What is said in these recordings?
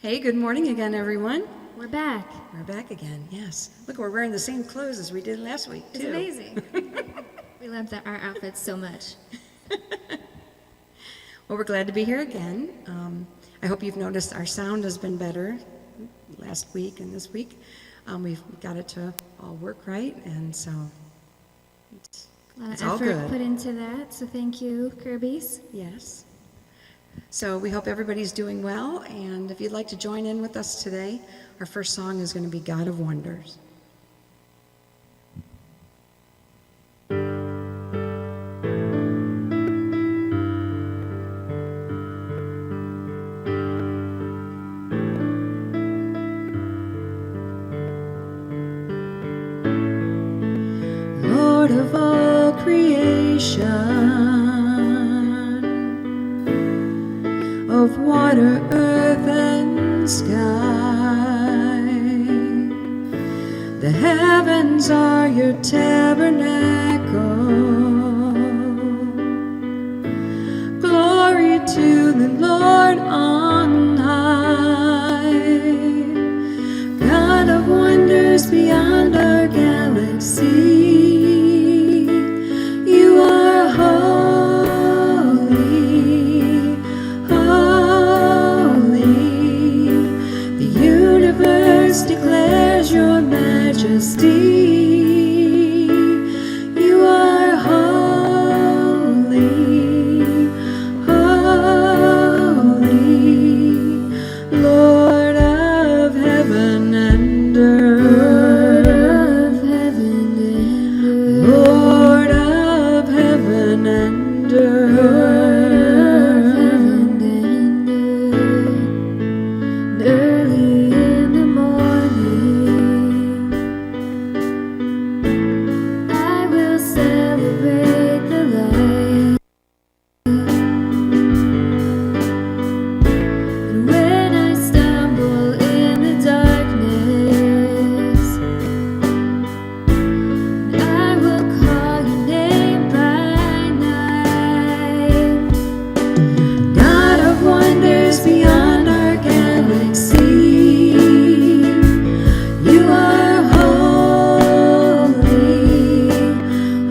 Hey, good morning again, everyone. We're back. We're back again, yes. Look, we're wearing the same clothes as we did last week, too. It's amazing. We love our outfits so much. Well, we're glad to be here again. I hope you've noticed our sound has been better last week and this week. We've got it to all work right, and so it's A lot of all effort good. put into that, so thank you, Kirby's. Yes. So we hope everybody's doing well, and if you'd like to join in with us today, our first song is going to be God of Wonders. Lord of all creation, of water, earth, and sky, the heavens are your tabernacle. Glory to the Lord on high, God of wonders beyond our galaxy. You are holy, holy. The universe declares your majesty. You are holy, holy, Lord of heaven and earth. Lord of heaven and earth. Early in the morning, I will celebrate the light. And when I stumble in the darkness, I will call your name by night. God of wonders beyond our galaxy, you are holy,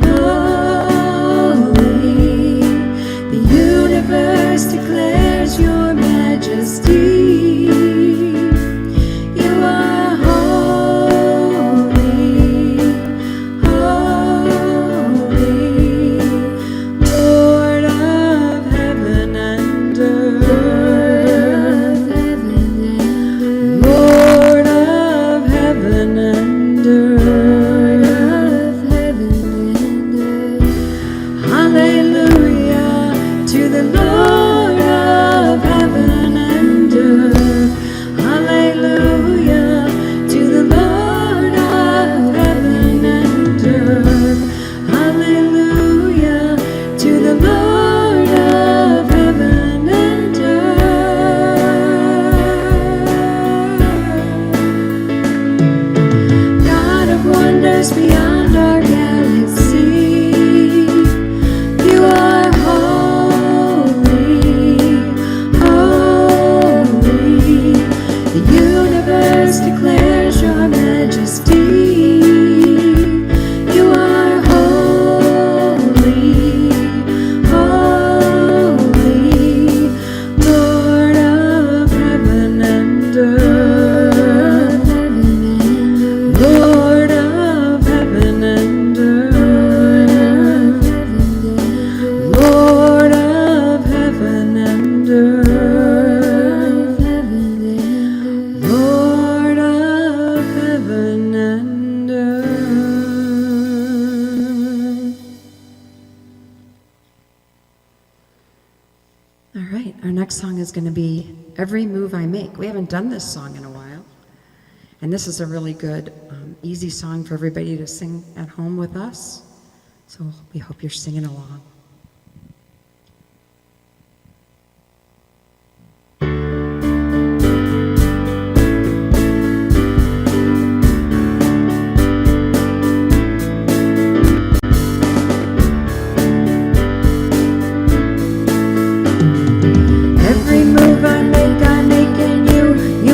holy. The universe declares your majesty. You are holy, holy, Lord of heaven and earth. Lord of heaven and earth. Hallelujah to the Lord of heaven and earth. Hallelujah to the Lord of heaven and earth. Hallelujah to the Lord of heaven and earth. God of wonders beyond our galaxy, you are holy, holy. The universe declares your majesty. You are holy, holy, Lord of heaven and earth. Lord of heaven and earth. Lord of heaven and earth. Lord of heaven and earth. All right, our next song is going to be Every Move I Make. We haven't done this song in a while, and this is a really good, easy song for everybody to sing at home with us. So we hope you're singing along. Every move I make in you.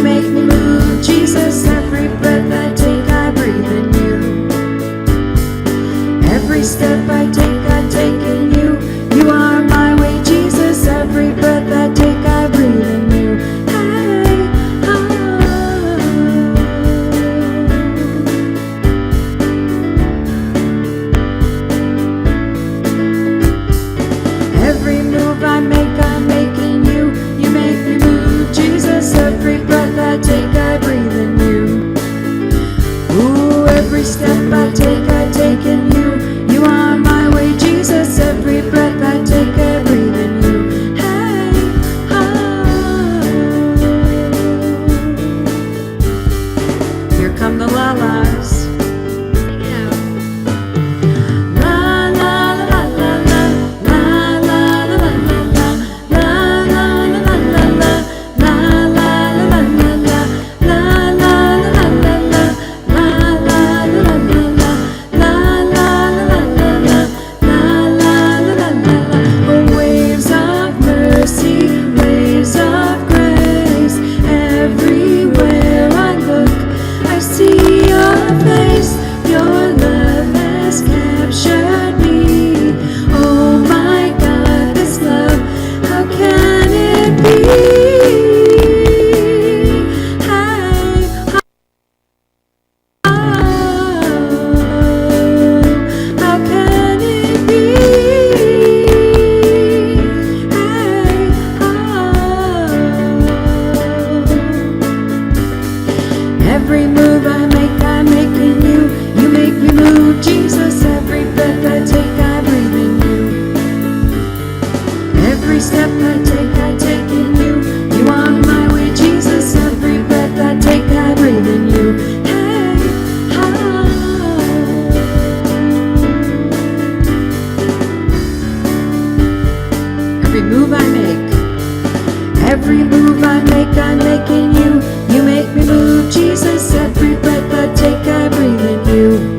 Every move I make, I'm making you. You make me move, Jesus. Every breath I take, I breathe in you.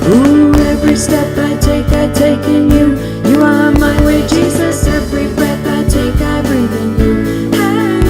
Ooh, every step I take in you. You are my way, Jesus. Every breath I take, I breathe in you. Hey,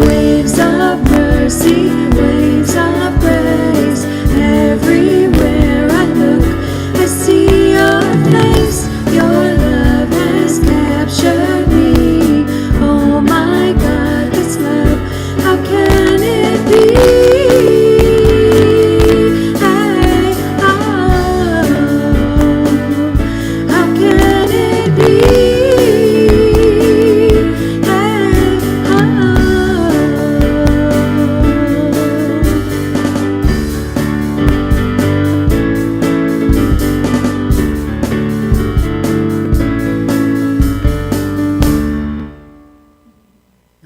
waves of mercy, waves of grace. Everywhere I look, I see your face. Your love has captured me. Oh my God, this love, how can it be? Hey, oh, how can it be? Hey, oh.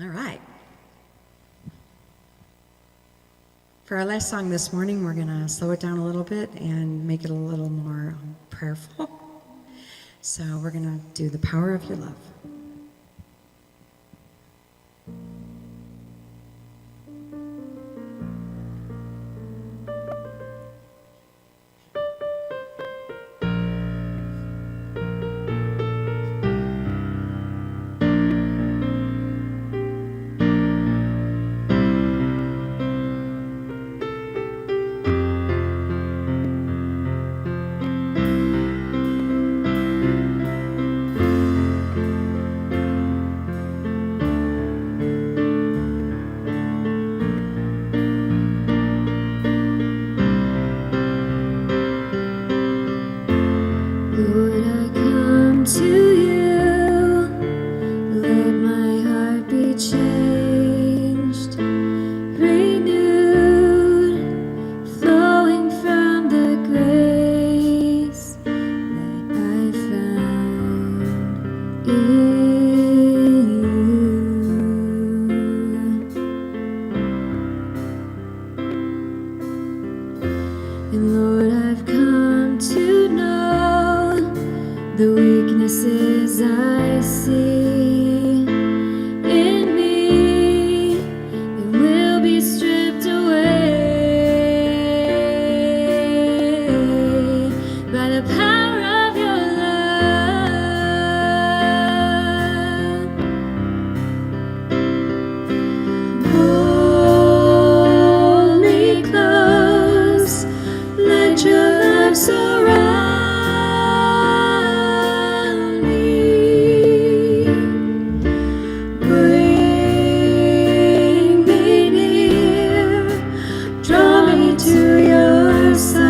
All right. For our last song this morning, we're going to slow it down a little bit and make it a little more prayerful. So we're going to do The Power of Your Love. Lord, I come to you. Let my heart be changed, renewed, flowing from the grace that I found in you. And Lord, I've come to know the weaknesses I see in me. They will be stripped away by the power of your love. Hold me close, let your love surround me. Bring me near, draw me to your side.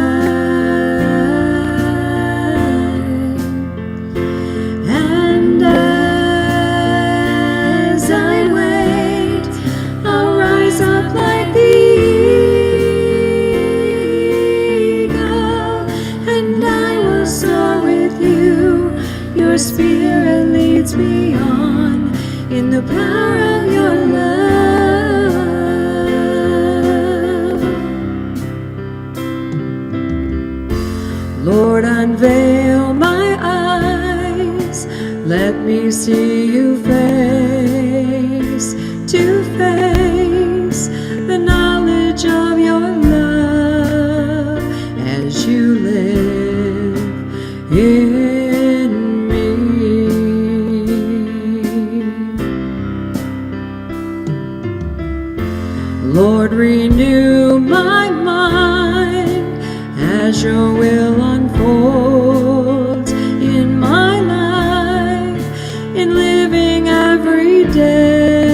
And as I wait, I'll rise up like the eagle, and I will soar with you. Your spirit leads me on in the power of your love. Lord, unveil my eyes. Let me see you face to face, the knowledge of your love as you live in me. Lord, renew my mind as your will unfolds in my life, in living every day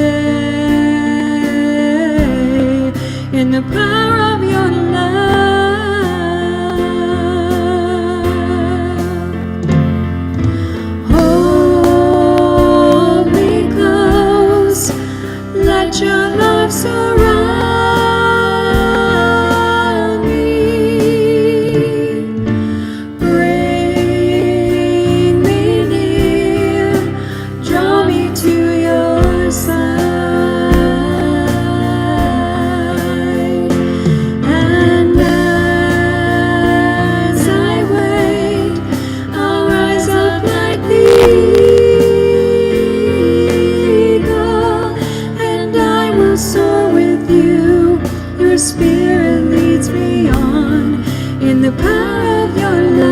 in the power of your love. Hold me close, let your love surround Spirit leads me on in the power of your love.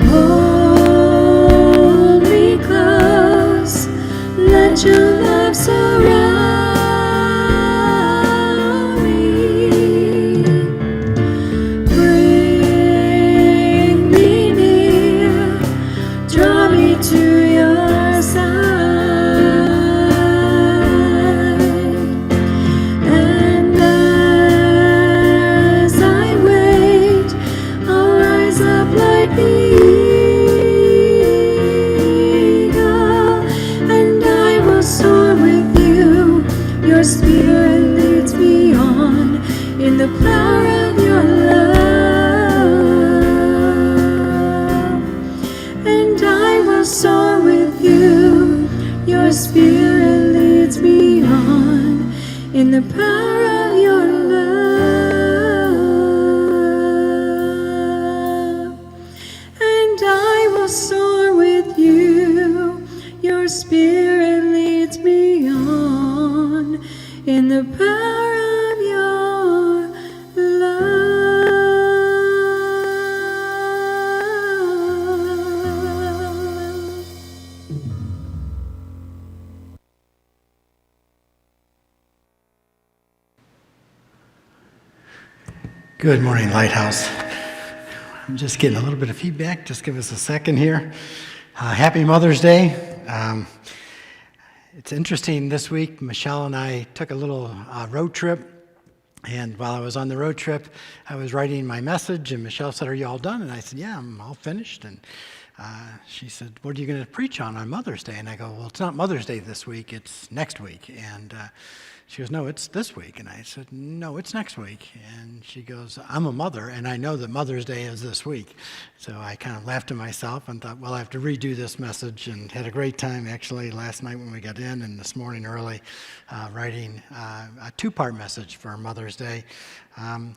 Hold me close, let your love surround me. Bring me near, draw me to your side. And as I wait, I'll rise up like the eagle, and I will soar with you. Your Spirit leads me on in the power of your love. And I will soar with you. Your Spirit leads me on in the power of your love. And I will soar with you. Your Spirit leads me on in the power of your love. Good morning, Lighthouse. I'm just getting a little bit of feedback. Just give us a second here. Happy Mother's Day. It's interesting, this week, Michelle and I took a little road trip. And while I was on the road trip, I was writing my message, and Michelle said, "Are you all done?" And I said, "Yeah, I'm all finished." And she said, "What are you going to preach on Mother's Day?" And I go, "Well, it's not Mother's Day this week, it's next week." And she goes, "No, it's this week." And I said, "No, it's next week." And she goes, "I'm a mother, and I know that Mother's Day is this week." So I kind of laughed to myself and thought, well, I have to redo this message, and had a great time actually last night when we got in, and this morning early writing a two-part message for Mother's Day.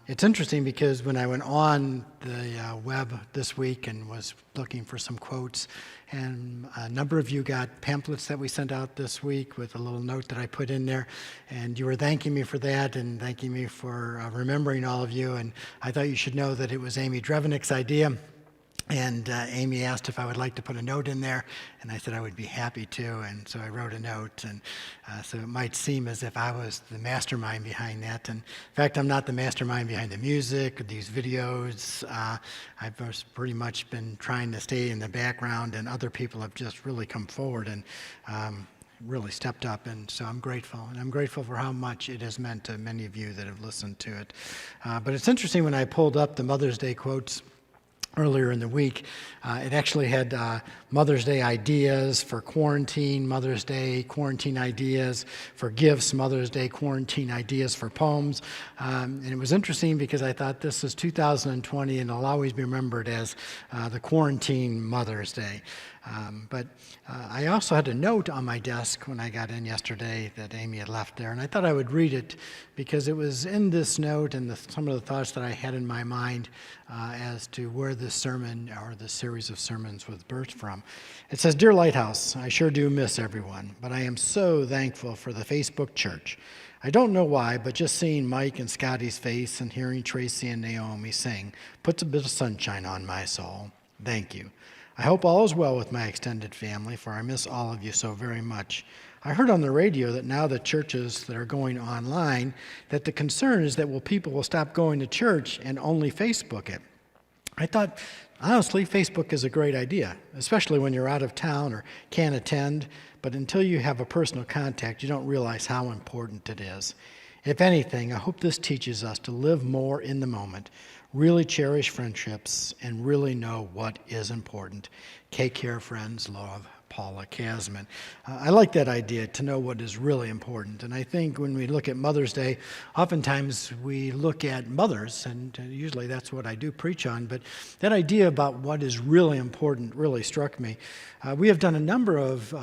It's interesting because when I went on the web this week and was looking for some quotes, and a number of you got pamphlets that we sent out this week with a little note that I put in there, and you were thanking me for that and thanking me for remembering all of you. And I thought you should know that it was Amy Drevenick's idea. And Amy asked if I would like to put a note in there, and I said I would be happy to, and so I wrote a note. And so it might seem as if I was the mastermind behind that. And in fact, I'm not the mastermind behind the music or these videos. I've pretty much been trying to stay in the background, and other people have just really come forward and really stepped up. And so I'm grateful, and I'm grateful for how much it has meant to many of you that have listened to it. But it's interesting, when I pulled up the Mother's Day quotes earlier in the week, it actually had Mother's Day ideas for quarantine, Mother's Day quarantine ideas for gifts, Mother's Day quarantine ideas for poems. And it was interesting because I thought this is 2020, and it'll always be remembered as the quarantine Mother's Day. But I also had a note on my desk when I got in yesterday that Amy had left there, and I thought I would read it because it was in this note and some of the thoughts that I had in my mind as to where this sermon or this series of sermons was birthed from. It says, "Dear Lighthouse, I sure do miss everyone, but I am so thankful for the Facebook church. I don't know why, but just seeing Mike and Scotty's face and hearing Tracy and Naomi sing puts a bit of sunshine on my soul. Thank you. I hope all is well with my extended family, for I miss all of you so very much. I heard on the radio that now the churches that are going online, that the concern is that people will stop going to church and only Facebook it. I thought, honestly, Facebook is a great idea, especially when you're out of town or can't attend, but until you have a personal contact, you don't realize how important it is. If anything, I hope this teaches us to live more in the moment, really cherish friendships, and really know what is important. Take care, friends. Love, Paula Kasman." I like that idea, to know what is really important. And I think when we look at Mother's Day, oftentimes we look at mothers, and usually that's what I do preach on, but that idea about what is really important really struck me. We have done a number of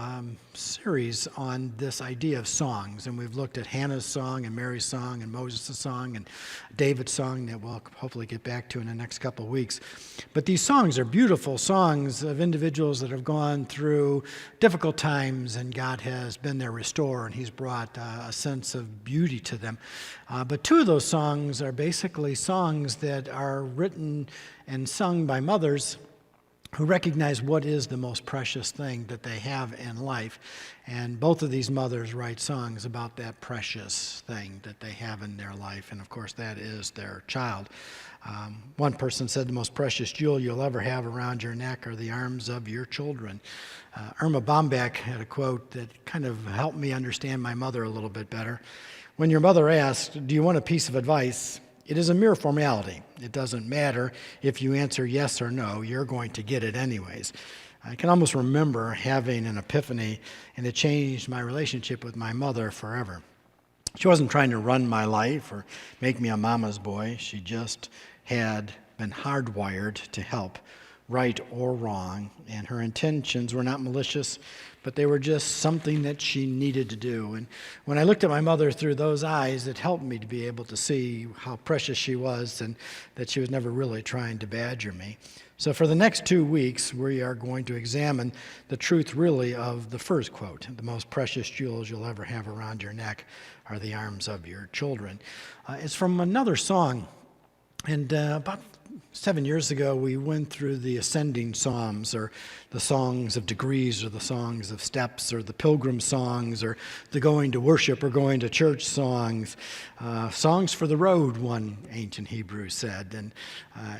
series on this idea of songs, and we've looked at Hannah's song and Mary's song and Moses' song and David's song that we'll hopefully get back to in the next couple of weeks. But these songs are beautiful songs of individuals that have gone through through difficult times, and God has been their restorer, and He's brought a sense of beauty to them. But two of those songs are basically songs that are written and sung by mothers who recognize what is the most precious thing that they have in life. And both of these mothers write songs about that precious thing that they have in their life. And of course, that is their child. One person said, the most precious jewel you'll ever have around your neck are the arms of your children. Irma Bombeck had a quote that kind of helped me understand my mother a little bit better. When your mother asked, do you want a piece of advice? It is a mere formality. It doesn't matter if you answer yes or no, you're going to get it anyways. I can almost remember having an epiphany, and it changed my relationship with my mother forever. She wasn't trying to run my life or make me a mama's boy. She just had been hardwired to help, right or wrong, and her intentions were not malicious, but they were just something that she needed to do. And when I looked at my mother through those eyes, it helped me to be able to see how precious she was and that she was never really trying to badger me. So for the next 2 weeks, we are going to examine the truth really of the first quote. The most precious jewels you'll ever have around your neck are the arms of your children. It's from another song. And about 7 years ago, we went through the ascending psalms, or the songs of degrees, or the songs of steps, or the pilgrim songs, or the going to worship or going to church songs. Songs for the road, one ancient Hebrew said. And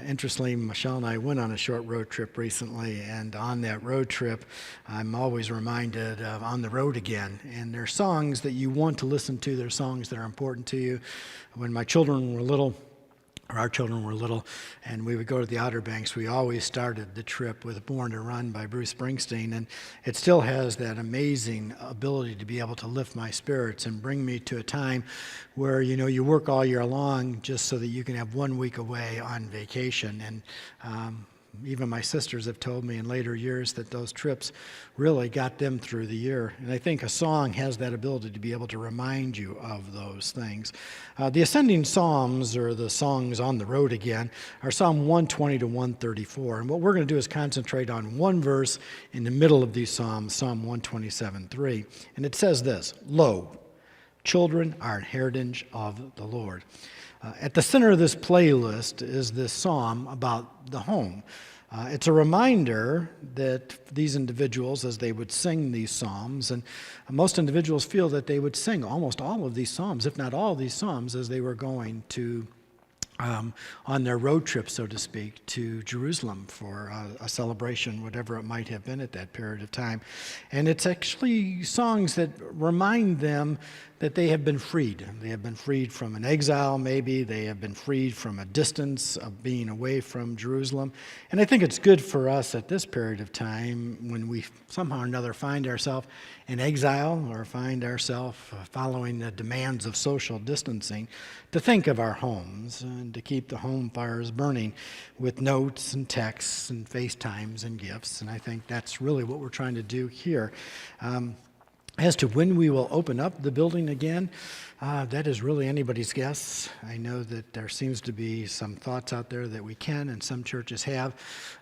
interestingly, Michelle and I went on a short road trip recently, and on that road trip, I'm always reminded of On the Road Again. And there are songs that you want to listen to. There are songs that are important to you. When my children were little, or our children were little, and we would go to the Outer Banks, we always started the trip with Born to Run by Bruce Springsteen, and it still has that amazing ability to be able to lift my spirits and bring me to a time where, you work all year long just so that you can have 1 week away on vacation. And even my sisters have told me in later years that those trips really got them through the year. And I think a song has that ability to be able to remind you of those things. The ascending psalms, or the songs on the road again, are Psalm 120 to 134. And what we're going to do is concentrate on one verse in the middle of these psalms, Psalm 127:3. And it says this: Lo, children are an heritage of the Lord. At the center of this playlist is this psalm about the home. It's a reminder that these individuals, as they would sing these psalms, and most individuals feel that they would sing almost all of these psalms, if not all of these psalms, as they were going to on their road trip, so to speak, to Jerusalem for a celebration, whatever it might have been at that period of time. And it's actually songs that remind them that they have been freed. They have been freed from an exile, maybe. They have been freed from a distance of being away from Jerusalem. And I think it's good for us at this period of time, when we somehow or another find ourselves in exile or find ourselves following the demands of social distancing, to think of our homes and to keep the home fires burning with notes and texts and FaceTimes and gifts. And I think that's really what we're trying to do here. As to when we will open up the building again, that is really anybody's guess. I know that there seems to be some thoughts out there that we can, and some churches have.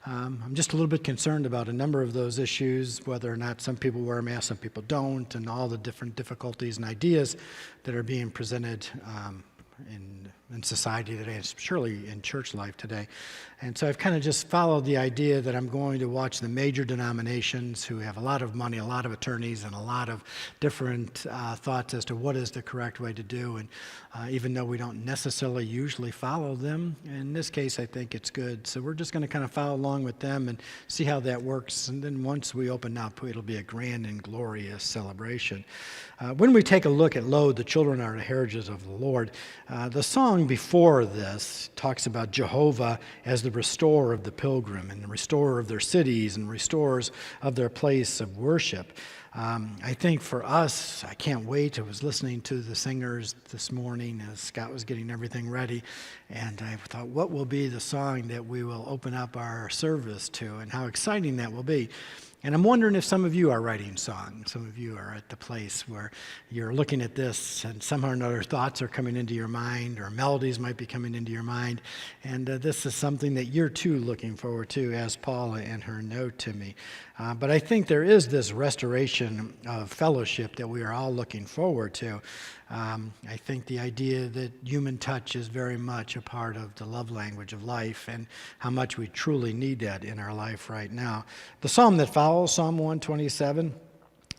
I'm just a little bit concerned about a number of those issues, whether or not some people wear masks, some people don't, and all the different difficulties and ideas that are being presented in society today, and surely in church life today. And so I've kind of just followed the idea that I'm going to watch the major denominations, who have a lot of money, a lot of attorneys, and a lot of different thoughts as to what is the correct way to do. And even though we don't necessarily usually follow them, in this case I think it's good. So we're just going to kind of follow along with them and see how that works. And then once we open up, it'll be a grand and glorious celebration. When we take a look at Lo, the children are the heritage of the Lord, the song before this talks about Jehovah as the restorer of the pilgrim, and the restorer of their cities, and restorers of their place of worship. I think for us, I can't wait. I was listening to the singers this morning as Scott was getting everything ready, and I thought, what will be the song that we will open up our service to, and how exciting that will be. And I'm wondering if some of you are writing songs. Some of you are at the place where you're looking at this and somehow or another thoughts are coming into your mind, or melodies might be coming into your mind. And this is something that you're too looking forward to, as Paula in her note to me. But I think there is this restoration of fellowship that we are all looking forward to. I think the idea that human touch is very much a part of the love language of life, and how much we truly need that in our life right now. The psalm that follows, Psalm 127,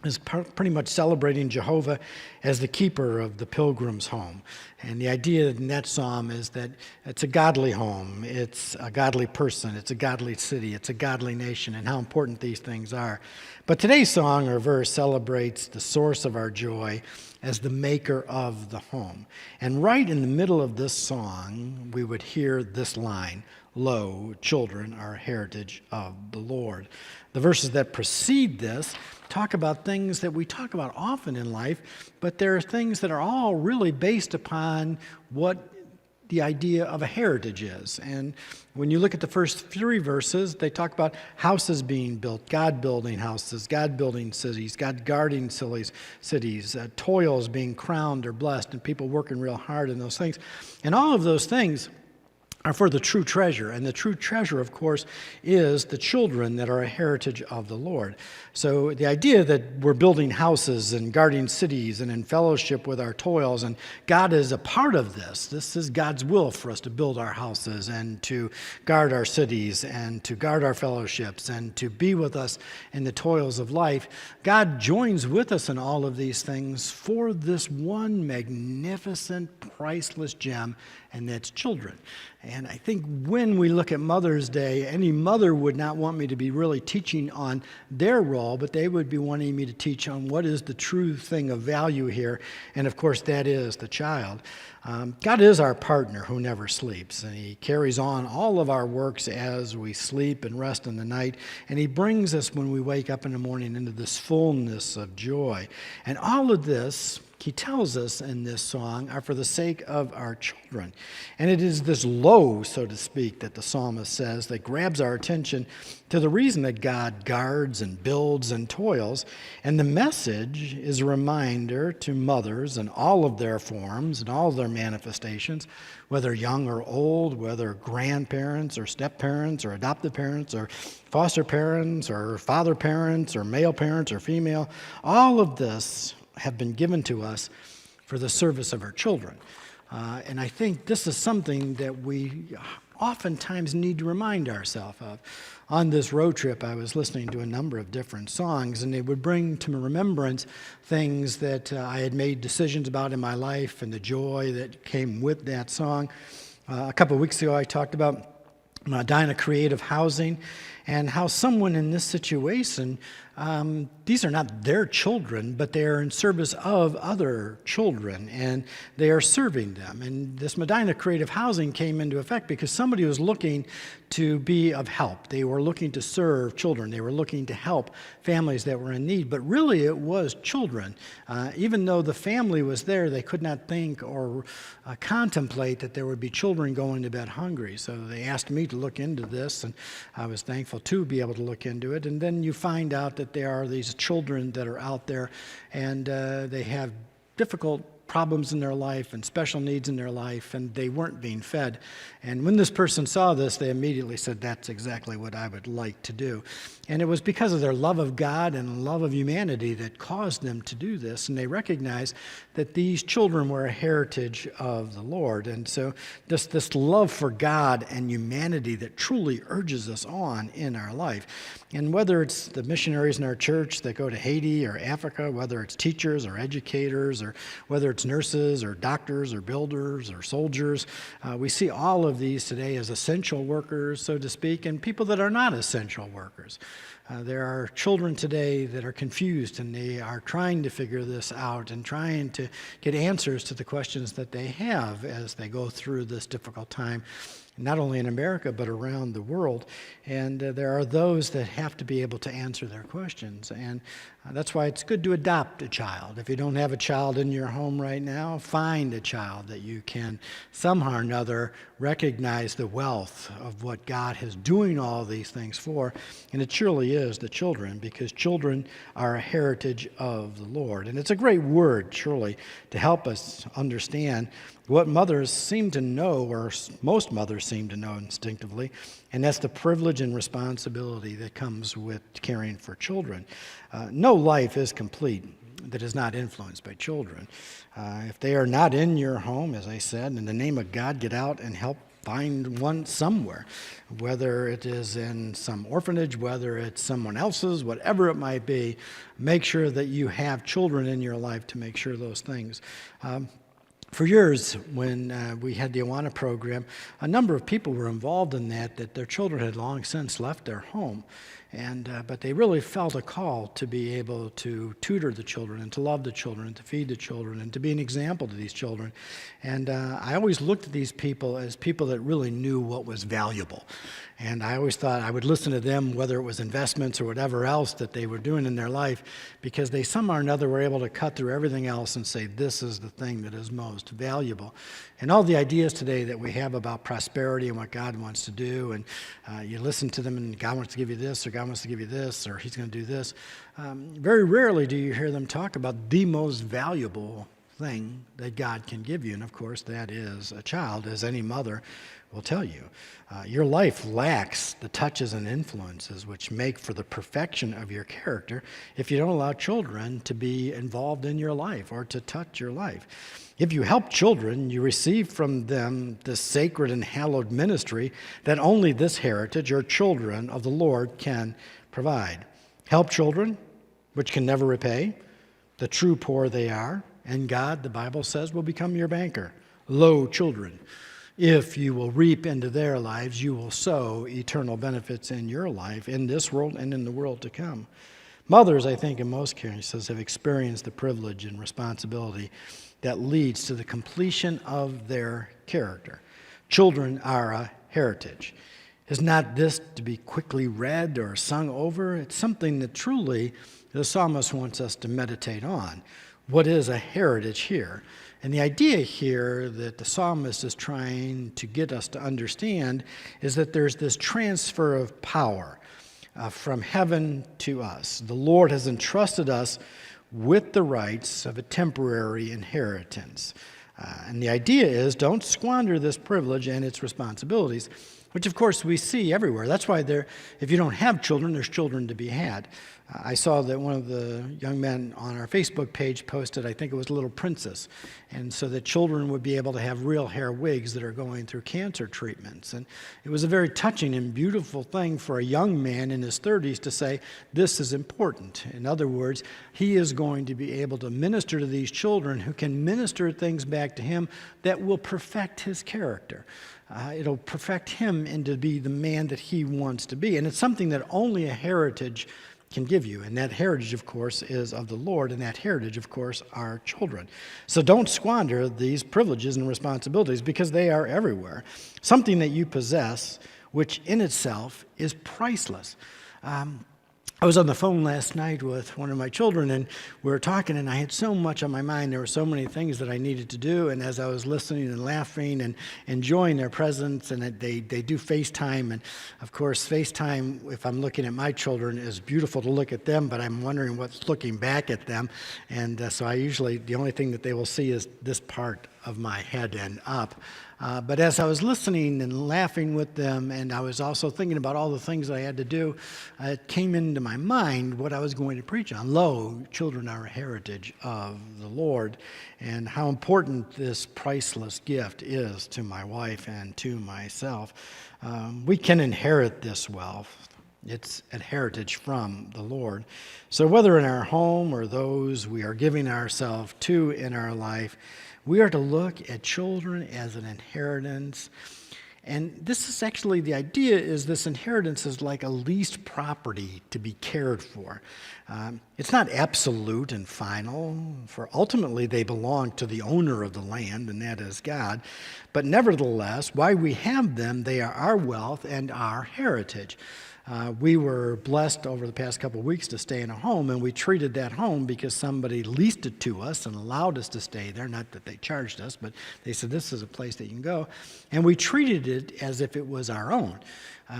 is pretty much celebrating Jehovah as the keeper of the pilgrim's home. And the idea in that psalm is that it's a godly home, it's a godly person, it's a godly city, it's a godly nation, and how important these things are. But today's song or verse celebrates the source of our joy as the maker of the home. And right in the middle of this song, we would hear this line, "Lo, children are a heritage of the Lord." The verses that precede this talk about things that we talk about often in life, but there are things that are all really based upon what the idea of a heritage is. And when you look at the first 3 verses, they talk about houses being built, God building houses, God building cities, God guarding cities, toils being crowned or blessed, and people working real hard in those things. And all of those things are for the true treasure. And the true treasure, of course, is the children that are a heritage of the Lord. So the idea that we're building houses and guarding cities and in fellowship with our toils, and God is a part of this. This is God's will for us to build our houses and to guard our cities and to guard our fellowships and to be with us in the toils of life. God joins with us in all of these things for this one magnificent, priceless gem, and that's children. And I think when we look at Mother's Day, any mother would not want me to be really teaching on their role, but they would be wanting me to teach on what is the true thing of value here. And of course, that is the child. God is our partner who never sleeps, and He carries on all of our works as we sleep and rest in the night, and He brings us when we wake up in the morning into this fullness of joy. And all of this, He tells us in this song, are for the sake of our children. And it is this lo, so to speak, that the psalmist says that grabs our attention to the reason that God guards and builds and toils. And the message is a reminder to mothers in all of their forms and all of their manifestations, whether young or old, whether grandparents or step-parents or adoptive parents or foster parents or father parents or male parents or female, all of this have been given to us for the service of our children. And I think this is something that we oftentimes need to remind ourselves of. On this road trip, I was listening to a number of different songs, and they would bring to my remembrance things that I had made decisions about in my life and the joy that came with that song. A couple of weeks ago, I talked about Medina Creative Housing and how someone in this situation, these are not their children, but they are in service of other children, and they are serving them. And this Medina Creative Housing came into effect because somebody was looking to be of help. They were looking to serve children. They were looking to help families that were in need. But really, it was children. Even though the family was there, they could not think or contemplate that there would be children going to bed hungry. So they asked me to look into this, and I was thankful to be able to look into it. And then you find out that there are these children that are out there, and they have difficult problems in their life and special needs in their life, and they weren't being fed. And when this person saw this, they immediately said, that's exactly what I would like to do. And it was because of their love of God and love of humanity that caused them to do this. And they recognized that these children were a heritage of the Lord. And so this love for God and humanity that truly urges us on in our life. And whether it's the missionaries in our church that go to Haiti or Africa, whether it's teachers or educators, or whether it's nurses or doctors or builders or soldiers, we see all of these today as essential workers, so to speak, and people that are not essential workers. There are children today that are confused, and they are trying to figure this out and trying to get answers to the questions that they have as they go through this difficult time. not only in America, but around the world. And there are those that have to be able to answer their questions. And that's why it's good to adopt a child. If you don't have a child in your home right now, find a child that you can somehow or another recognize the wealth of what God is doing all these things for. And it surely is the children, because children are a heritage of the Lord. And it's a great word, surely, to help us understand what mothers seem to know, or most mothers seem to know instinctively, and that's the privilege and responsibility that comes with caring for children. No life is complete that is not influenced by children. If they are not in your home, as I said, in the name of God, get out and help find one somewhere, whether it is in some orphanage, whether it's someone else's, whatever it might be. Make sure that you have children in your life to make sure those things. For years, when we had the Awana program, a number of people were involved in that their children had long since left their home. But they really felt a call to be able to tutor the children and to love the children and to feed the children and to be an example to these children. And I always looked at these people as people that really knew what was valuable. And I always thought I would listen to them, whether it was investments or whatever else that they were doing in their life, because they somehow or another were able to cut through everything else and say, this is the thing that is most valuable. And all the ideas today that we have about prosperity and what God wants to do, and you listen to them and God wants to give you this, or God wants to give you this, or he's going to do this. Very rarely do you hear them talk about the most valuable thing that God can give you. And of course, that is a child, as any mother will tell you. Your life lacks the touches and influences which make for the perfection of your character if you don't allow children to be involved in your life or to touch your life. If you help children, you receive from them the sacred and hallowed ministry that only this heritage or children of the Lord can provide. Help children, which can never repay. The true poor they are, and God, the Bible says, will become your banker. Lo, children, if you will reap into their lives, you will sow eternal benefits in your life, in this world and in the world to come. Mothers, I think, in most cases, have experienced the privilege and responsibility that leads to the completion of their character. Children are a heritage. Is not this to be quickly read or sung over? It's something that truly the psalmist wants us to meditate on. What is a heritage here? And the idea here that the psalmist is trying to get us to understand is that there's this transfer of power from heaven to us. The Lord has entrusted us with the rights of a temporary inheritance. And the idea is don't squander this privilege and its responsibilities, which of course we see everywhere. That's why if you don't have children, there's children to be had. I saw that one of the young men on our Facebook page posted, I think it was a little princess, and so that children would be able to have real hair wigs that are going through cancer treatments. And it was a very touching and beautiful thing for a young man in his 30s to say, this is important. In other words, he is going to be able to minister to these children who can minister things back to him that will perfect his character. It'll perfect him into be the man that he wants to be. And it's something that only a heritage can give you. And that heritage, of course, is of the Lord, and that heritage, of course, are children. So don't squander these privileges and responsibilities because they are everywhere. Something that you possess, which in itself is priceless. I was on the phone last night with one of my children, and we were talking, and I had so much on my mind. There were so many things that I needed to do, and as I was listening and laughing and enjoying their presence, and they do FaceTime, and of course FaceTime, if I'm looking at my children, is beautiful to look at them, but I'm wondering what's looking back at them, and so the only thing that they will see is this part of my head and up. But as I was listening and laughing with them, and I was also thinking about all the things I had to do, it came into my mind what I was going to preach on. Lo, children are a heritage of the Lord, and how important this priceless gift is to my wife and to myself. We can inherit this wealth. It's a heritage from the Lord. So whether in our home or those we are giving ourselves to in our life, we are to look at children as an inheritance And this is actually, the idea is this inheritance is like a leased property to be cared for. It's not absolute and final, for ultimately they belong to the owner of the land, and that is God. But nevertheless, while we have them, they are our wealth and our heritage. We were blessed over the past couple of weeks to stay in a home, and we treated that home because somebody leased it to us and allowed us to stay there. Not that they charged us, but they said, this is a place that you can go. And we treated it as if it was our own.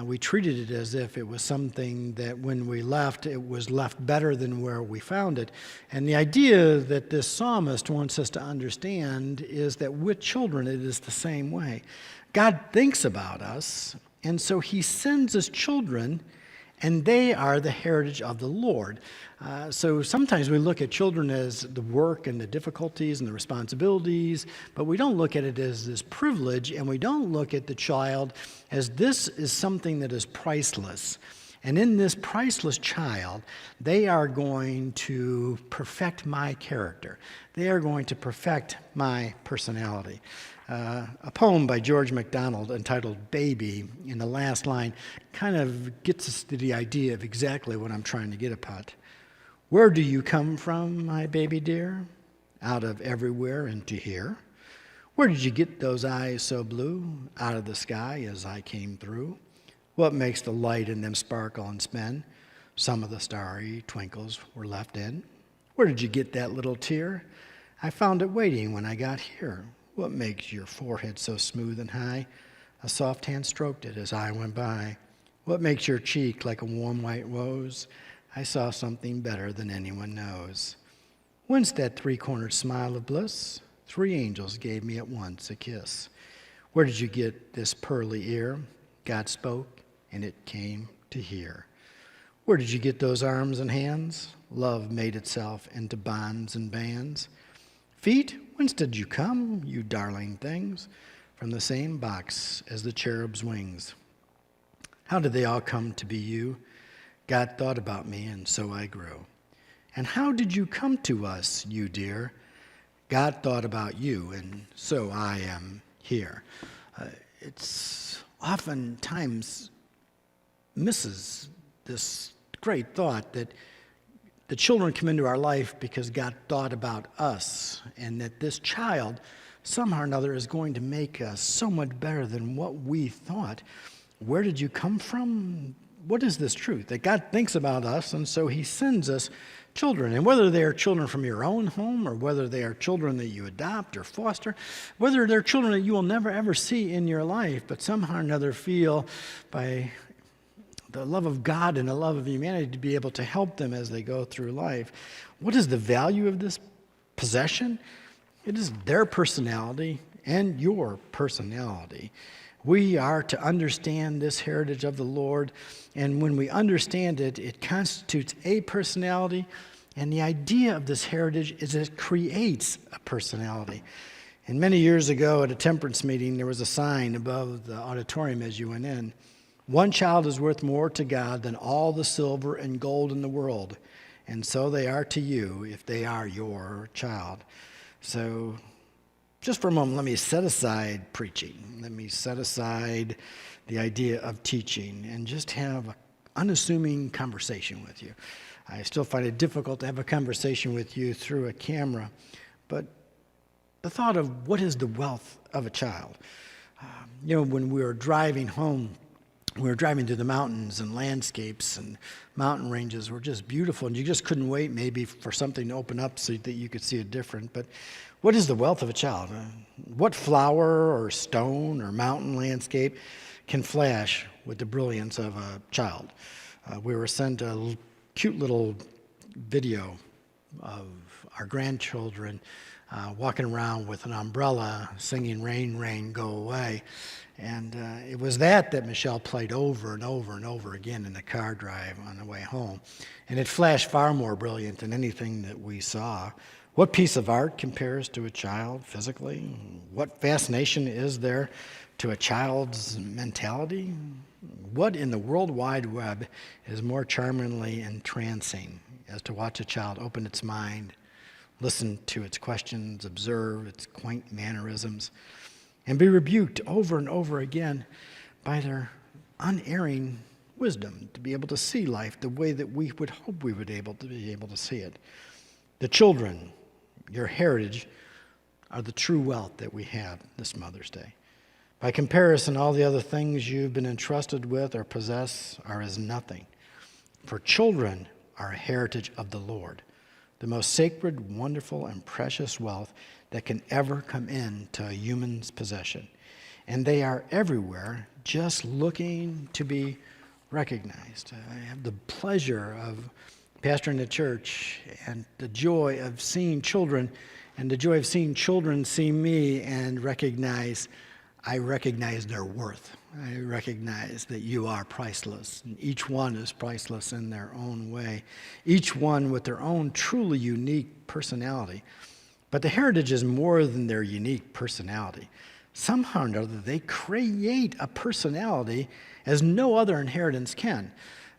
We treated it as if it was something that when we left, it was left better than where we found it. And the idea that this psalmist wants us to understand is that with children, it is the same way. God thinks about us, and so he sends us children, and they are the heritage of the Lord. So sometimes we look at children as the work and the difficulties and the responsibilities, but we don't look at it as this privilege, and we don't look at the child as this is something that is priceless. And in this priceless child, they are going to perfect my character. They are going to perfect my personality. A poem by George MacDonald entitled Baby, in the last line, kind of gets us to the idea of exactly what I'm trying to get at. Where do you come from, my baby dear? Out of everywhere into here. Where did you get those eyes so blue? Out of the sky as I came through. What makes the light in them sparkle and spin? Some of the starry twinkles were left in. Where did you get that little tear? I found it waiting when I got here. What makes your forehead so smooth and high? A soft hand stroked it as I went by. What makes your cheek like a warm white rose? I saw something better than anyone knows. Whence that three-cornered smile of bliss? 3 angels gave me at once a kiss. Where did you get this pearly ear? God spoke, and it came to hear. Where did you get those arms and hands? Love made itself into bonds and bands. Feet, whence did you come, you darling things? From the same box as the cherub's wings. How did they all come to be you? God thought about me, and so I grew. And how did you come to us, you dear? God thought about you, and so I am here. It's oftentimes misses this great thought that the children come into our life because God thought about us, and that this child somehow or another is going to make us so much better than what we thought. Where did you come from? What is this truth? That God thinks about us, and so he sends us children. And whether they are children from your own home, or whether they are children that you adopt or foster, whether they're children that you will never ever see in your life, but somehow or another feel by the love of God and the love of humanity to be able to help them as they go through life. What is the value of this possession? It is their personality and your personality. We are to understand this heritage of the Lord, and when we understand it, it constitutes a personality, and the idea of this heritage is it creates a personality. And many years ago at a temperance meeting, there was a sign above the auditorium as you went in. One child is worth more to God than all the silver and gold in the world, and so they are to you if they are your child. So just for a moment, let me set aside preaching. Let me set aside the idea of teaching and just have an unassuming conversation with you. I still find it difficult to have a conversation with you through a camera, but the thought of what is the wealth of a child. When we were driving home, we were driving through the mountains, and landscapes and mountain ranges were just beautiful, and you just couldn't wait maybe for something to open up so that you could see it different. But what is the wealth of a child? What flower or stone or mountain landscape can flash with the brilliance of a child? We were sent a cute little video of our grandchildren walking around with an umbrella singing "Rain, Rain, Go Away." And it was that Michelle played over and over and over again in the car drive on the way home. And it flashed far more brilliant than anything that we saw. What piece of art compares to a child physically? What fascination is there to a child's mentality? What in the World Wide Web is more charmingly entrancing as to watch a child open its mind, listen to its questions, observe its quaint mannerisms? and be rebuked over and over again by their unerring wisdom to be able to see life the way that we would hope we would be able to see it. The children, your heritage, are the true wealth that we have this Mother's Day. By comparison, all the other things you've been entrusted with or possess are as nothing. For children are a heritage of the Lord, the most sacred, wonderful, and precious wealth that can ever come into a human's possession. And they are everywhere, just looking to be recognized. I have the pleasure of pastoring the church and the joy of seeing children, and the joy of seeing children see me and I recognize their worth. I recognize that you are priceless. And each one is priceless in their own way, each one with their own truly unique personality. But the heritage is more than their unique personality. Somehow or another, they create a personality as no other inheritance can.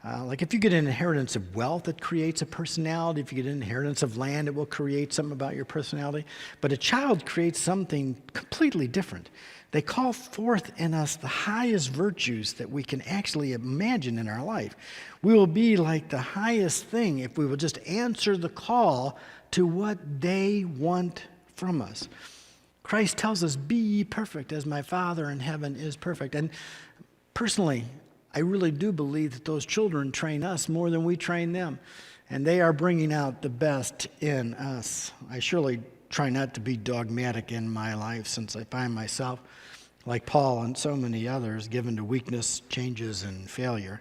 Like if you get an inheritance of wealth, it creates a personality. If you get an inheritance of land, it will create something about your personality. But a child creates something completely different. They call forth in us the highest virtues that we can actually imagine in our life. We will be like the highest thing if we will just answer the call to what they want from us. Christ tells us, "Be ye perfect as my Father in heaven is perfect." And personally, I really do believe that those children train us more than we train them. And they are bringing out the best in us. I surely try not to be dogmatic in my life, since I find myself, like Paul and so many others, given to weakness, changes, and failure.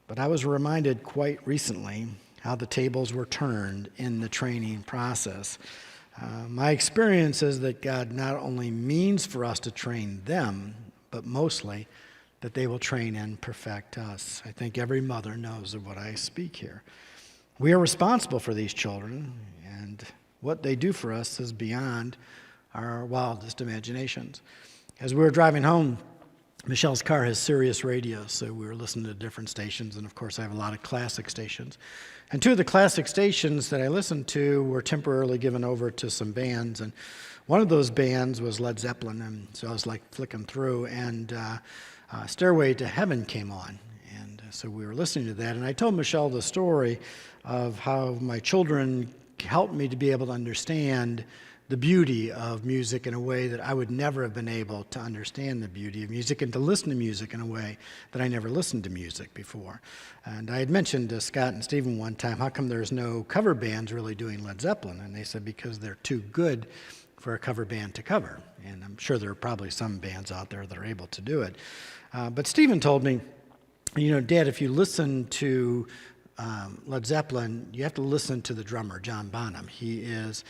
But I was reminded quite recently how the tables were turned in the training process. My experience is that God not only means for us to train them, but mostly that they will train and perfect us. I think every mother knows of what I speak here. We are responsible for these children, and what they do for us is beyond our wildest imaginations. As we were driving home, Michelle's car has Sirius radio, so we were listening to different stations, and of course I have a lot of classic stations. And two of the classic stations that I listened to were temporarily given over to some bands, and one of those bands was Led Zeppelin, and so I was like flicking through, and Stairway to Heaven came on. And so we were listening to that, and I told Michelle the story of how my children helped me to be able to understand the beauty of music in a way that I would never have been able to understand the beauty of music, and to listen to music in a way that I never listened to music before. And I had mentioned to Scott and Stephen one time, how come there's no cover bands really doing Led Zeppelin? And they said, because they're too good for a cover band to cover. And I'm sure there are probably some bands out there that are able to do it. But Stephen told me, Dad, if you listen to Led Zeppelin, you have to listen to the drummer, John Bonham. He is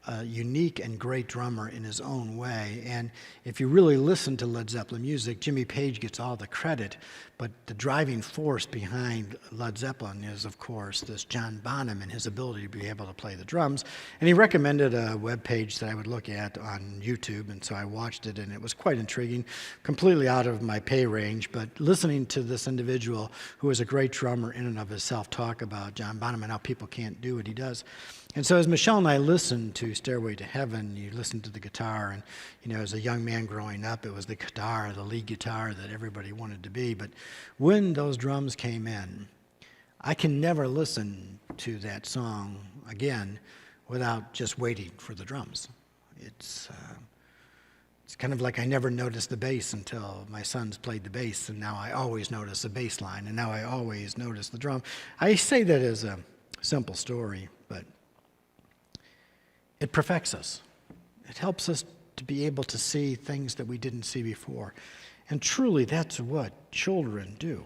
a unique and great drummer in his own way. And if you really listen to Led Zeppelin music, Jimmy Page gets all the credit, but the driving force behind Led Zeppelin is, of course, this John Bonham and his ability to be able to play the drums. And he recommended a web page that I would look at on YouTube, and so I watched it, and it was quite intriguing, completely out of my pay range, but listening to this individual who is a great drummer in and of himself talk about John Bonham and how people can't do what he does. And so as Michelle and I listened to Stairway to Heaven, you listen to the guitar, and as a young man growing up, it was the guitar, the lead guitar that everybody wanted to be. But when those drums came in, I can never listen to that song again without just waiting for the drums. It's kind of like I never noticed the bass until my sons played the bass, and now I always notice the bass line, and now I always notice the drum. I say that as a simple story, but it perfects us. It helps us to be able to see things that we didn't see before. And truly, that's what children do.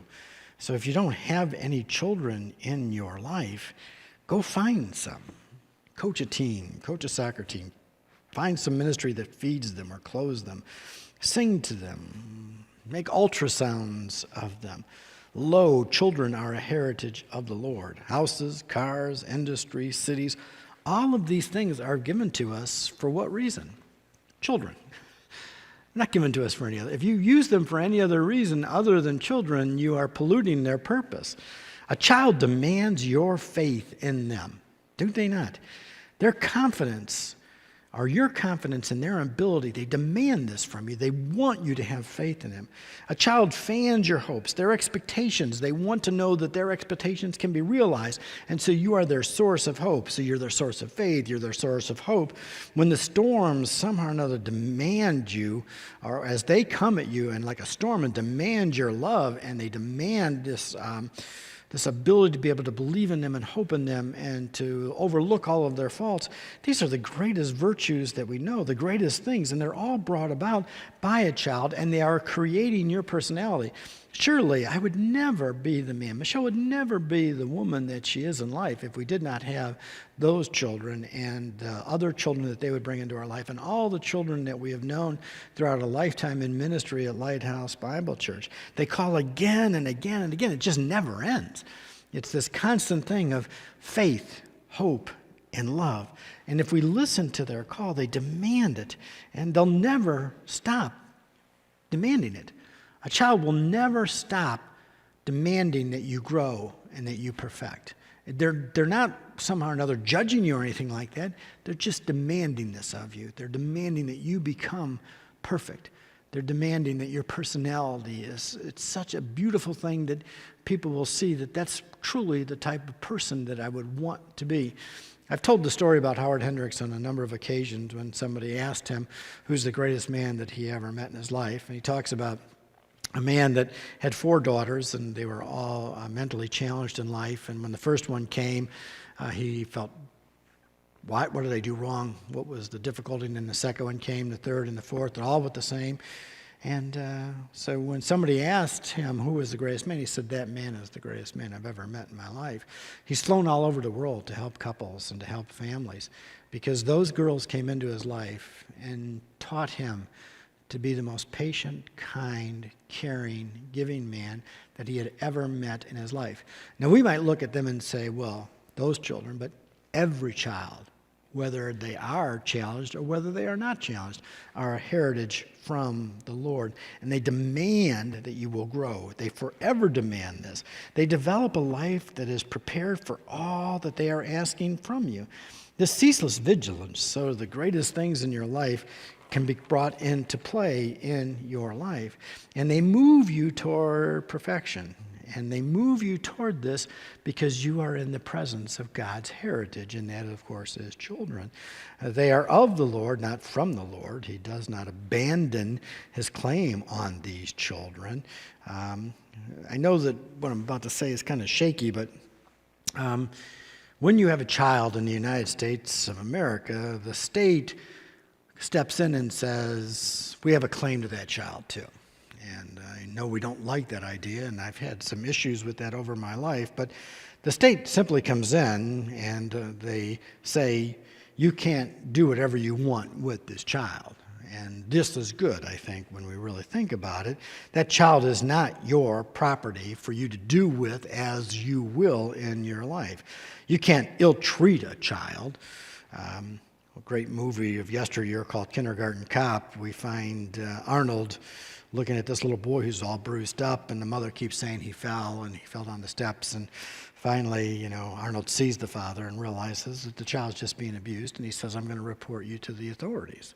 So if you don't have any children in your life, go find some. Coach a team, coach a soccer team. Find some ministry that feeds them or clothes them. Sing to them. Make ultrasounds of them. Lo, children are a heritage of the Lord. Houses, cars, industry, cities, all of these things are given to us for what reason? Children. Not given to us for any other. If you use them for any other reason other than children, you are polluting their purpose. A child demands your faith in them, do they not? Their confidence or your confidence in their ability. They demand this from you. They want you to have faith in him. A child fans your hopes, their expectations. They want to know that their expectations can be realized. And so you are their source of hope. So you're their source of faith. You're their source of hope. When the storms somehow or another demand you, or as they come at you and like a storm and demand your love, and they demand this ability to be able to believe in them and hope in them and to overlook all of their faults. These are the greatest virtues that we know, the greatest things, and they're all brought about by a child, and they are creating your personality. Surely I would never be the man. Michelle would never be the woman that she is in life if we did not have those children and the other children that they would bring into our life and all the children that we have known throughout a lifetime in ministry at Lighthouse Bible Church. They call again and again and again. It just never ends. It's this constant thing of faith, hope, and love. And if we listen to their call, they demand it, and they'll never stop demanding it. A child will never stop demanding that you grow and that you perfect. They're not somehow or another judging you or anything like that. They're just demanding this of you. They're demanding that you become perfect. They're demanding that your personality it's such a beautiful thing that people will see that that's truly the type of person that I would want to be. I've told the story about Howard Hendricks on a number of occasions when somebody asked him who's the greatest man that he ever met in his life. And he talks about a man that had 4 daughters, and they were all mentally challenged in life. And when the first one came, he felt, what did I do wrong? What was the difficulty? And then the second one came, the third and the fourth, they're all with the same. And so when somebody asked him who was the greatest man, he said, that man is the greatest man I've ever met in my life. He's flown all over the world to help couples and to help families because those girls came into his life and taught him to be the most patient, kind, caring, giving man that he had ever met in his life. Now, we might look at them and say, well, those children, but every child, whether they are challenged or whether they are not challenged, are a heritage from the Lord. And they demand that you will grow. They forever demand this. They develop a life that is prepared for all that they are asking from you. This ceaseless vigilance, so the greatest things in your life can be brought into play in your life. And they move you toward perfection. And they move you toward this because you are in the presence of God's heritage, and that, of course, is children. They are of the Lord, not from the Lord. He does not abandon his claim on these children. I know that what I'm about to say is kind of shaky, but when you have a child in the United States of America, the state steps in and says, we have a claim to that child too. And I know we don't like that idea, and I've had some issues with that over my life, but the state simply comes in and they say, you can't do whatever you want with this child. And this is good, I think, when we really think about it. That child is not your property for you to do with as you will in your life. You can't ill-treat a child. A great movie of yesteryear called Kindergarten Cop, we find Arnold looking at this little boy who's all bruised up, and the mother keeps saying he fell down the steps, and finally, Arnold sees the father and realizes that the child's just being abused, and he says, I'm going to report you to the authorities.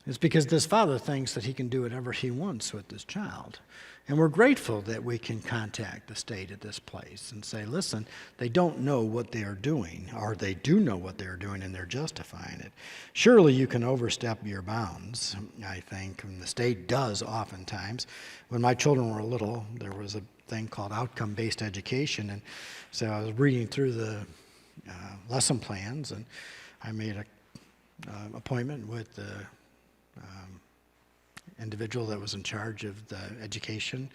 It's because this father thinks that he can do whatever he wants with this child. And we're grateful that we can contact the state at this place and say, listen, they don't know what they are doing, or they do know what they're doing and they're justifying it. Surely you can overstep your bounds, I think, and the state does oftentimes. When my children were little, there was a thing called outcome-based education, and so I was reading through the lesson plans, and I made an appointment with the individual that was in charge of the education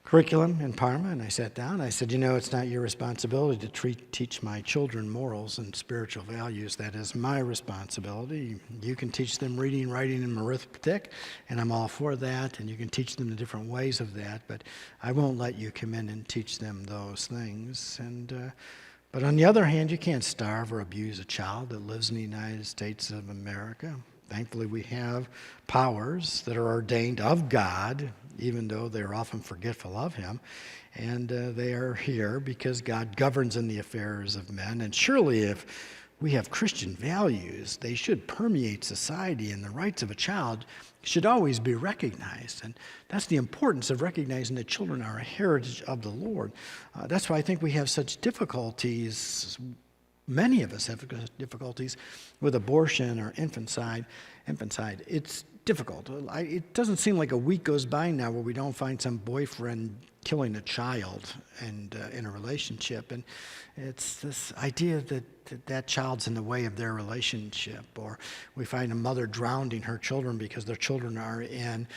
curriculum in Parma, and I sat down. I said, it's not your responsibility to teach my children morals and spiritual values. That is my responsibility. You can teach them reading, writing, and arithmetic, and I'm all for that, and you can teach them the different ways of that, but I won't let you come in and teach them those things. But on the other hand, you can't starve or abuse a child that lives in the United States of America. Thankfully, we have powers that are ordained of God, even though they're often forgetful of him. And they are here because God governs in the affairs of men. And surely if we have Christian values. They should permeate society, and the rights of a child should always be recognized. And that's the importance of recognizing that children are a heritage of the Lord. That's why I think we have such difficulties. Many of us have difficulties with abortion or infanticide. It's difficult. It doesn't seem like a week goes by now where we don't find some boyfriend killing a child and in a relationship. And it's this idea that child's in the way of their relationship, or we find a mother drowning her children because their children are in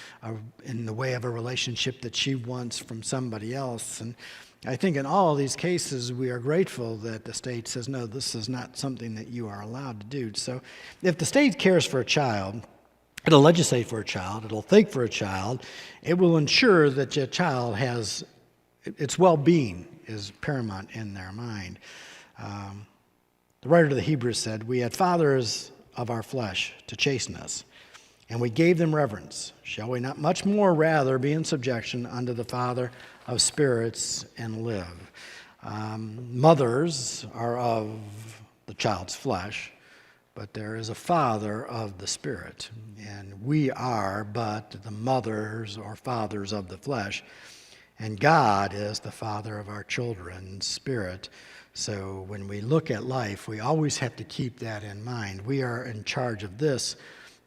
the way of a relationship that she wants from somebody else. And I think in all of these cases, we are grateful that the state says, no, this is not something that you are allowed to do. So if the state cares for a child, it'll legislate for a child, it'll think for a child, it will ensure that your child has, its well-being is paramount in their mind. The writer of the Hebrews said, we had fathers of our flesh to chasten us, and we gave them reverence. Shall we not much more rather be in subjection unto the Father of spirits and live? Mothers are of the child's flesh, but there is a father of the spirit, and we are but the mothers or fathers of the flesh, and God is the father of our children's spirit. So when we look at life, we always have to keep that in mind. We are in charge of this,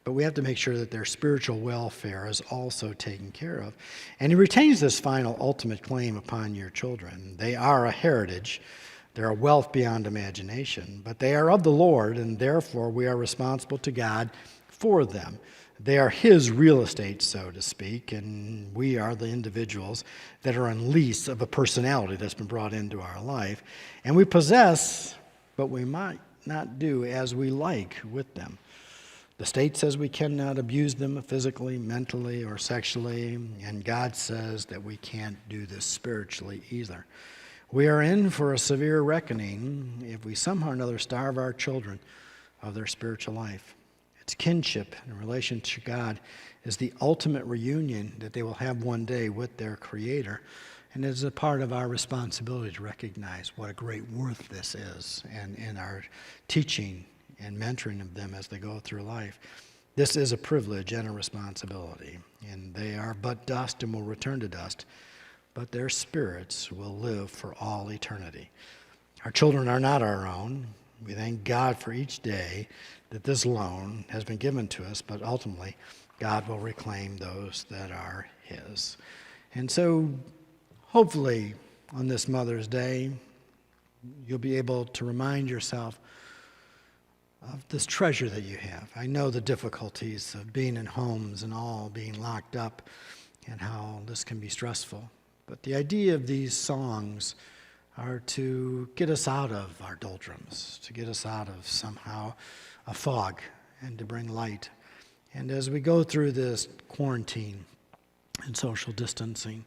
but we have to make sure that their spiritual welfare is also taken care of. And he retains this final ultimate claim upon your children. They are a heritage. They're a wealth beyond imagination, but they are of the Lord, and therefore we are responsible to God for them. They are his real estate, so to speak, and we are the individuals that are on lease of a personality that's been brought into our life. And we possess, but we might not do as we like with them. The state says we cannot abuse them physically, mentally, or sexually, and God says that we can't do this spiritually either. We are in for a severe reckoning if we somehow or another starve our children of their spiritual life. Its kinship and relation to God is the ultimate reunion that they will have one day with their Creator, and it is a part of our responsibility to recognize what a great worth this is, and in our teaching and mentoring of them as they go through life. This is a privilege and a responsibility, and they are but dust and will return to dust, but their spirits will live for all eternity. Our children are not our own. We thank God for each day that this loan has been given to us, but ultimately God will reclaim those that are his. And so hopefully on this Mother's Day, you'll be able to remind yourself of this treasure that you have. I know the difficulties of being in homes and all being locked up and how this can be stressful. But the idea of these songs are to get us out of our doldrums, to get us out of somehow a fog, and to bring light. And as we go through this quarantine and social distancing,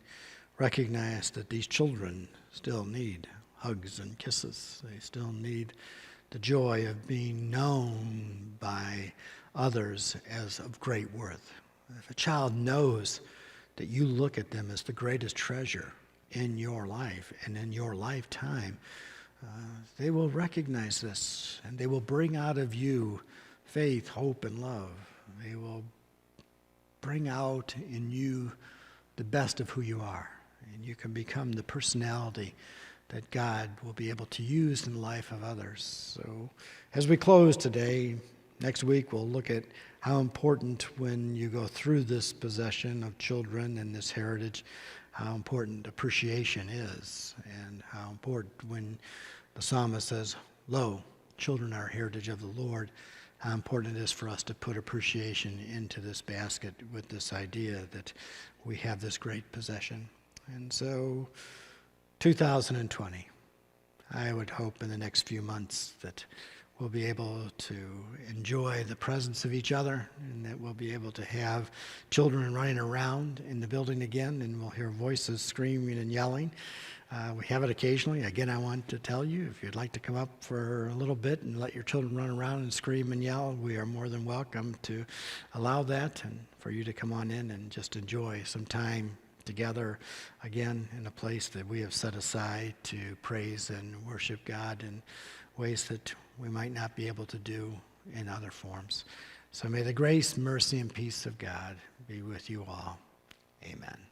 recognize that these children still need hugs and kisses. They still need the joy of being known by others as of great worth. If a child knows that you look at them as the greatest treasure in your life and in your lifetime, they will recognize this, and they will bring out of you faith, hope, and love. They will bring out in you the best of who you are, and you can become the personality that God will be able to use in the life of others. So as we close today, next week we'll look at how important when you go through this possession of children and this heritage, how important appreciation is, and how important when the psalmist says, lo, children are heritage of the Lord, how important it is for us to put appreciation into this basket with this idea that we have this great possession. And so 2020, I would hope in the next few months that we'll be able to enjoy the presence of each other, and that we'll be able to have children running around in the building again, and we'll hear voices screaming and yelling. We have it occasionally. Again, I want to tell you, if you'd like to come up for a little bit and let your children run around and scream and yell, we are more than welcome to allow that, and for you to come on in and just enjoy some time together again in a place that we have set aside to praise and worship God. And ways that we might not be able to do in other forms. So may the grace, mercy, and peace of God be with you all. Amen.